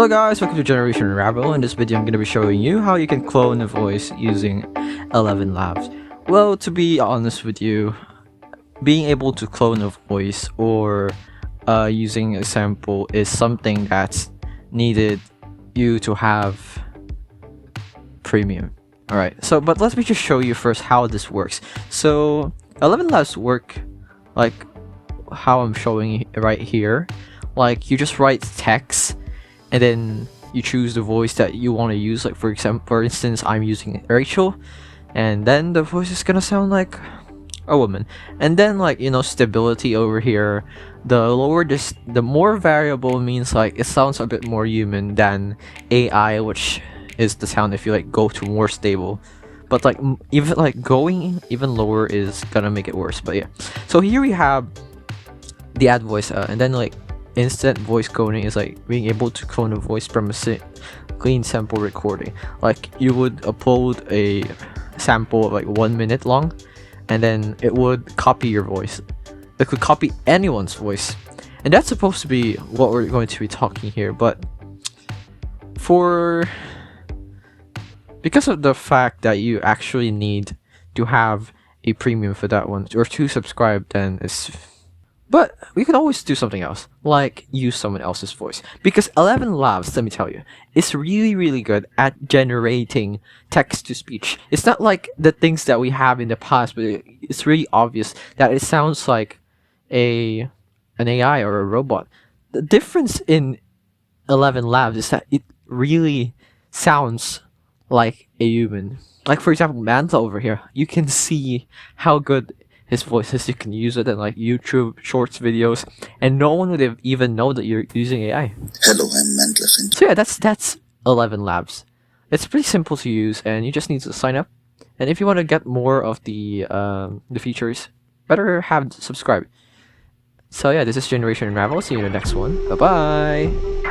Hello guys, welcome to Generation Unravel. In this video I'm going to be showing you how you can clone a voice using ElevenLabs. Well, to be honest with you, being able to clone a voice or using a sample is something that's needed you to have premium. Alright, but let me just show you first how this works. So ElevenLabs work like how I'm showing right here. Like you just write text and then you choose the voice that you want to use. Like for instance, I'm using Rachel, and then the voice is gonna sound like a woman. And then, like, you know, stability over here, the more variable means like it sounds a bit more human than AI, which is the sound if you like go to more stable. But like even like going even lower is gonna make it worse. But yeah, so here we have the add voice, and then like instant voice cloning is like being able to clone a voice from a clean sample recording. Like you would upload a sample of like 1 minute long, and then it would copy your voice. It could copy anyone's voice, and that's supposed to be what we're going to be talking here. But because of the fact that you actually need to have a premium for that one or to subscribe, then it's. But we can always do something else, like use someone else's voice. Because ElevenLabs, let me tell you, is really good at generating text-to-speech. It's not like the things that we have in the past, but it's really obvious that it sounds like an AI or a robot. The difference in ElevenLabs is that it really sounds like a human. Like for example, Manta over here, you can see how good his voice is. You can use it in like YouTube Shorts videos, and no one would have even know that you're using AI. Hello, I'm Mentless. So yeah, that's ElevenLabs. It's pretty simple to use, and you just need to sign up. And if you want to get more of the features, better subscribe. So yeah, this is Generation Unravel. See you in the next one. Bye bye.